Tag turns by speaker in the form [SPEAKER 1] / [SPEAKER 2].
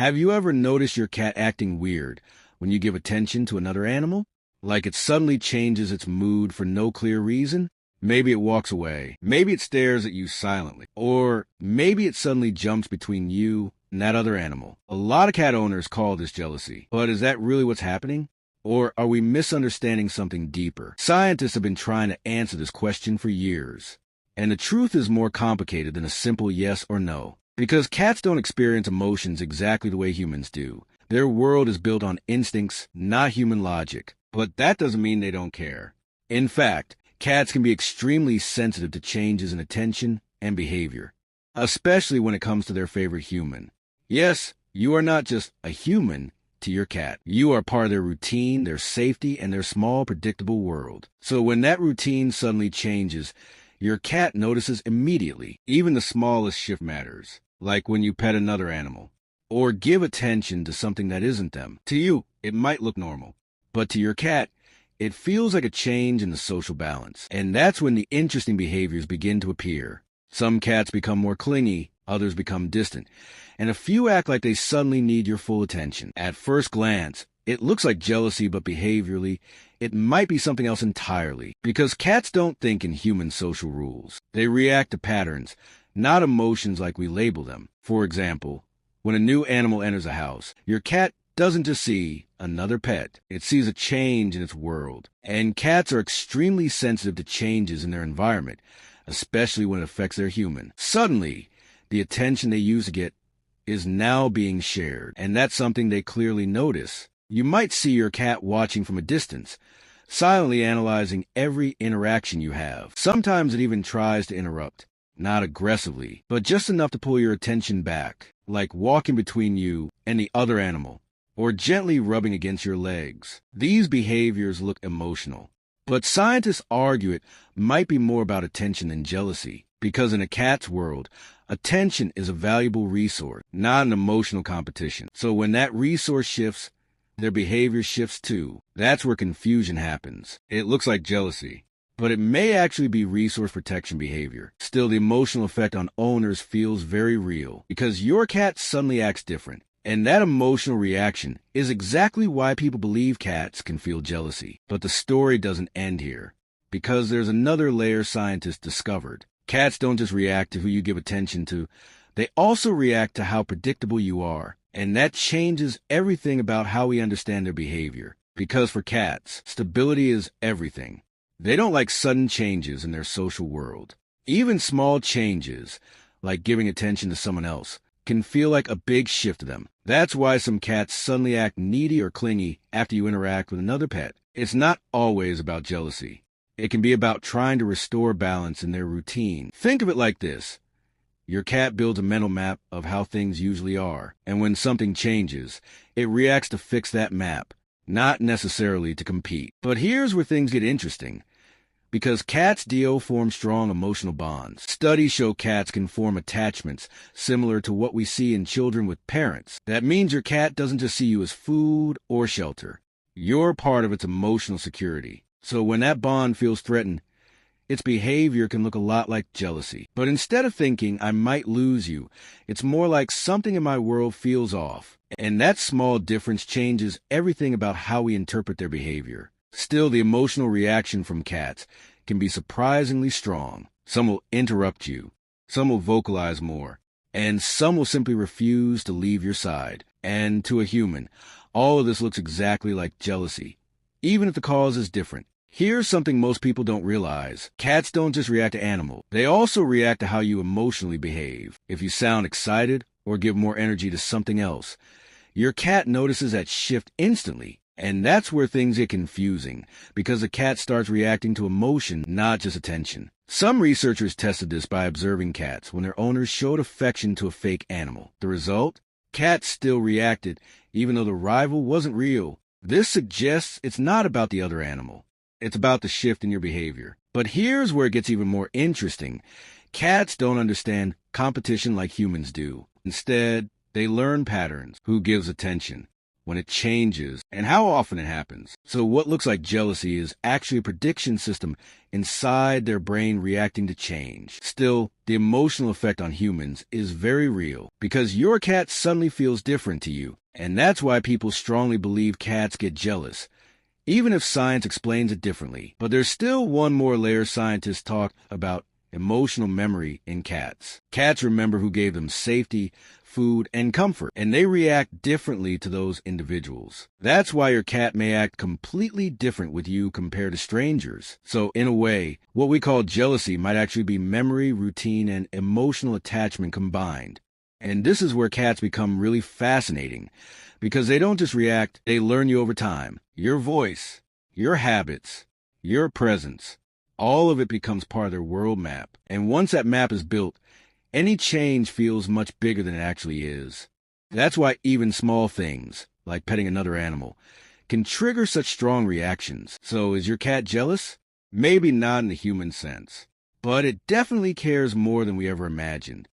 [SPEAKER 1] Have you ever noticed your cat acting weird when you give attention to another animal? Like it suddenly changes its mood for no clear reason? Maybe it walks away. Maybe it stares at you silently. Or maybe it suddenly jumps between you and that other animal. A lot of cat owners call this jealousy. But is that really what's happening? Or are we misunderstanding something deeper? Scientists have been trying to answer this question for years. And the truth is more complicated than a simple yes or no. Because cats don't experience emotions exactly the way humans do. Their world is built on instincts, not human logic. But that doesn't mean they don't care. In fact, cats can be extremely sensitive to changes in attention and behavior, especially when it comes to their favorite human. Yes, you are not just a human to your cat. You are part of their routine, their safety, and their small, predictable world. So when that routine suddenly changes, your cat notices immediately. Even the smallest shift matters, like when you pet another animal, or give attention to something that isn't them. To you, it might look normal, but to your cat, it feels like a change in the social balance. And that's when the interesting behaviors begin to appear. Some cats become more clingy, others become distant, and a few act like they suddenly need your full attention. At first glance, it looks like jealousy, but behaviorally, it might be something else entirely. Because cats don't think in human social rules. They react to patterns, not emotions like we label them. For example, when a new animal enters a house, your cat doesn't just see another pet. It sees a change in its world. And cats are extremely sensitive to changes in their environment, especially when it affects their human. Suddenly, the attention they used to get is now being shared, and that's something they clearly notice. You might see your cat watching from a distance, silently analyzing every interaction you have. Sometimes it even tries to interrupt, not aggressively, but just enough to pull your attention back, like walking between you and the other animal, or gently rubbing against your legs. These behaviors look emotional, but scientists argue it might be more about attention than jealousy, because in a cat's world, attention is a valuable resource, not an emotional competition. So when that resource shifts, their behavior shifts too. That's where confusion happens. It looks like jealousy, but it may actually be resource protection behavior. Still, the emotional effect on owners feels very real, because your cat suddenly acts different. And that emotional reaction is exactly why people believe cats can feel jealousy. But the story doesn't end here, because there's another layer scientists discovered. Cats don't just react to who you give attention to, they also react to how predictable you are. And that changes everything about how we understand their behavior. Because for cats, stability is everything. They don't like sudden changes in their social world. Even small changes, like giving attention to someone else, can feel like a big shift to them. That's why some cats suddenly act needy or clingy after you interact with another pet. It's not always about jealousy. It can be about trying to restore balance in their routine. Think of it like this. Your cat builds a mental map of how things usually are, and when something changes, it reacts to fix that map, not necessarily to compete. But here's where things get interesting. Because cats form strong emotional bonds. Studies show cats can form attachments similar to what we see in children with parents. That means your cat doesn't just see you as food or shelter. You're part of its emotional security. So when that bond feels threatened, its behavior can look a lot like jealousy. But instead of thinking, I might lose you, it's more like something in my world feels off. And that small difference changes everything about how we interpret their behavior. Still, the emotional reaction from cats can be surprisingly strong. Some will interrupt you, some will vocalize more, and some will simply refuse to leave your side. And to a human, all of this looks exactly like jealousy, even if the cause is different. Here's something most people don't realize. Cats don't just react to animals. They also react to how you emotionally behave. If you sound excited or give more energy to something else, your cat notices that shift instantly. And that's where things get confusing, because the cat starts reacting to emotion, not just attention. Some researchers tested this by observing cats when their owners showed affection to a fake animal. The result? Cats still reacted, even though the rival wasn't real. This suggests it's not about the other animal. It's about the shift in your behavior. But here's where it gets even more interesting. Cats don't understand competition like humans do. Instead, they learn patterns. Who gives attention? when it changes, and how often it happens. So what looks like jealousy is actually a prediction system inside their brain reacting to change. Still, the emotional effect on humans is very real because your cat suddenly feels different to you. And that's why people strongly believe cats get jealous, even if science explains it differently. But there's still one more layer scientists talk about: emotional memory in cats. Cats remember who gave them safety, food, and comfort, and they react differently to those individuals. That's why your cat may act completely different with you compared to strangers. So, in a way, what we call jealousy might actually be memory, routine, and emotional attachment combined. And this is where cats become really fascinating, because they don't just react, they learn you over time. Your voice, your habits, your presence, all of it becomes part of their world map. And once that map is built, any change feels much bigger than it actually is. That's why even small things, like petting another animal, can trigger such strong reactions. So is your cat jealous? Maybe not in the human sense, but it definitely cares more than we ever imagined.